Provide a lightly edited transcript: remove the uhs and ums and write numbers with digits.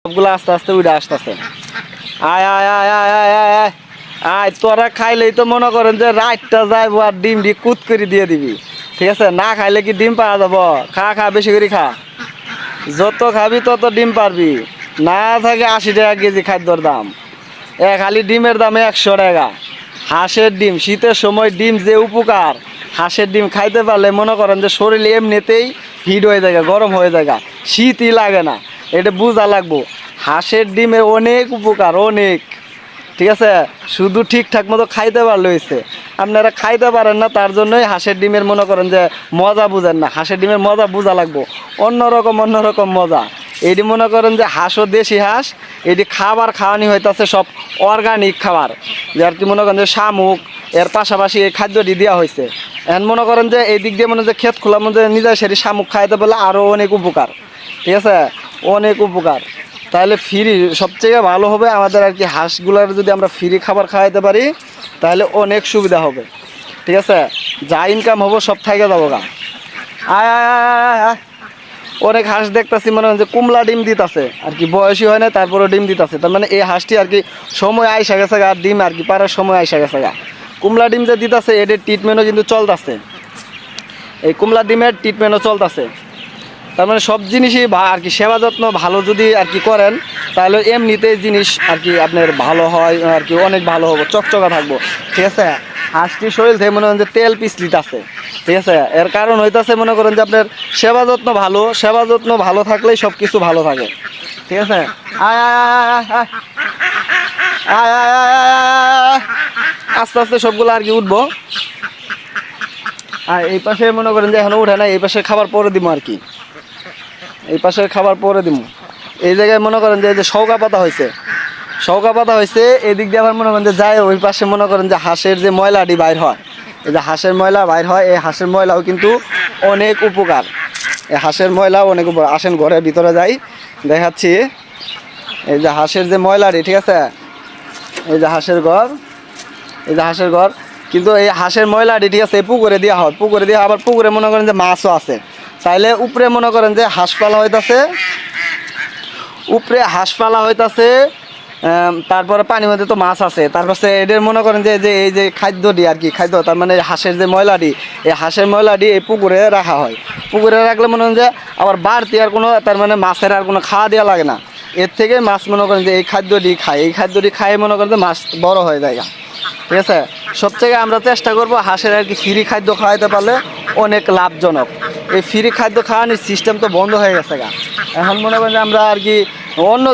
সবগুলো আস্তে আস্তে উঠে আসতেছে। আয় আয় আয় আয় আয় আয় আয় আয়, তোরা খাইলেই তো মনে করেন যে রাতটা যাইবো আর ডিম ডি কুত করে দিয়ে দিবি, ঠিক আছে? না খাইলে কি ডিম পাওয়া যাব? খা খা, বেশি করে খা, যত খাবি তত ডিম পারবি। না থাকে 80 টাকা কেজি খাদ্যর দাম, খালি ডিমের দামে 100 টাকা। হাঁসের ডিম, শীতের সময় ডিম যে উপকার, হাঁসের ডিম খাইতে পারলে মনে করেন যে শরীর এমনিতেই হিট হয়ে যায়, গরম হয়ে যায়, শীতই লাগে না। এটা বোঝা লাগবো, হাঁসের ডিমের অনেক উপকার, অনেক, ঠিক আছে? শুধু ঠিকঠাক মতো খাইতে পারলে হয়েছে। আপনারা খাইতে পারেন না, তার জন্যই হাঁসের ডিমের মনে করেন যে মজা বুঝেন না। হাঁসের ডিমের মজা বোঝা লাগবো, অন্যরকম মজা। এটি মনে করেন যে হাঁসও দেশি হাঁস, এটি খাবার খাওয়ানি হইতেছে সব অর্গানিক খাবার, যে আর কি মনে করেন যে শামুক, এর পাশাপাশি এই খাদ্যটি দেওয়া হয়েছে। এখন মনে করেন যে এই দিক দিয়ে মনে যে ক্ষেত খোলার মধ্যে নিজের সেটি শামুক খাইতে পারলে আরও অনেক উপকার, ঠিক আছে? অনেক উপকার। তাহলে ফ্রি সবচেয়ে ভালো হবে আমাদের আর কি, হাঁসগুলার যদি আমরা ফ্রি খাবার খাওয়াইতে পারি তাহলে অনেক সুবিধা হবে, ঠিক আছে? যা ইনকাম হবো সব থেকে যাবো গা। আয় আয় আয় আয়, অনেক হাঁস দেখতেছি মনে হয় যে কুমলা ডিম দিতেছে আর কি, বয়সী হয় না তারপরে ডিম দিতেছে। তার মানে এই হাঁসটি আর কি সময় আইসা গেছে গা, ডিম আর কি পারার সময় আইসা গেছে গা। কুমলা ডিম যে দিতেছে এদের ট্রিটমেন্টও কিন্তু চলতেছে, এই কুমলা ডিমের ট্রিটমেন্টও চলতেছে। তার মানে সব জিনিসই আর কি সেবা যত্ন ভালো যদি আর কি করেন তাহলে এমনিতেই জিনিস আর কি আপনার ভালো হয় আর কি, অনেক ভালো হবে, চকচকা থাকবো, ঠিক আছে? হাঁসটির শরীর থেকে মনে করেন যে তেল পিছলিত আছে, ঠিক আছে? এর কারণ হইতেছে মনে করেন যে আপনার সেবা যত্ন ভালো থাকলেই সব কিছু ভালো থাকে, ঠিক আছে? আয় আয় আয় আয় আয় আয় আয় আয় আয় আয়, আস্তে আস্তে সবগুলো আর কি উঠবো। আর এই পাশে মনে করেন যে এখনো উঠে না, এই পাশে খাবার পরে দিব আর কি, এই পাশে খাবার পরে দিব। এই জায়গায় মনে করেন যে এই যে সৌকা পাতা হয়েছে, এদিক দিয়ে আবার মনে করেন যে যায় ওই পাশে মনে করেন যে হাঁসের যে ময়লাটি বাইর হয়, এই যে হাঁসের ময়লা বাইর হয়, এই হাঁসের ময়লাও কিন্তু অনেক উপকার, এই হাঁসের ময়লাও অনেক উপকার। আসেন ঘরের ভিতরে যাই, দেখাচ্ছি। এই যে হাঁসের যে ময়লাটি, ঠিক আছে? এই যে হাঁসের ঘর, কিন্তু এই হাঁসের ময়লাটি, ঠিক আছে, পুকুরে দেওয়া হয়, পুকুরে দিয়ে আবার পুকুরে মনে করেন যে মাছও আছে। তাইলে উপরে মনে করেন যে হাঁস পালা হইতাছে, তারপরে পানির মধ্যে তো মাছ আছে, তারপরে এদের মনে করেন যে এই যে খাদ্যটি আর কি, খাদ্য তার মানে হাঁসের যে ময়লাটি, এই হাঁসের ময়লাটি এই পুকুরে রাখা হয়। পুকুরে রাখলে মনে করেন যে আবার বাড়তি আর কোনো তার মানে মাছের আর কোনো খাওয়া দেওয়া লাগে না, এর থেকে মাছ মনে করেন যে এই খাদ্যটি খায় মনে করেন যে মাছ বড় হয়ে যায়, ঠিক আছে? সবথেকে আমরা চেষ্টা করব হাঁসের আর কি ফ্রি খাদ্য খাওয়াইতে পারলে অনেক লাভজনক। এই ফ্রি খাদ্য খাওয়ানোর সিস্টেম তো বন্ধ হয়ে গেছে গা, এখন মনে করেন যে আমরা আর কি অন্য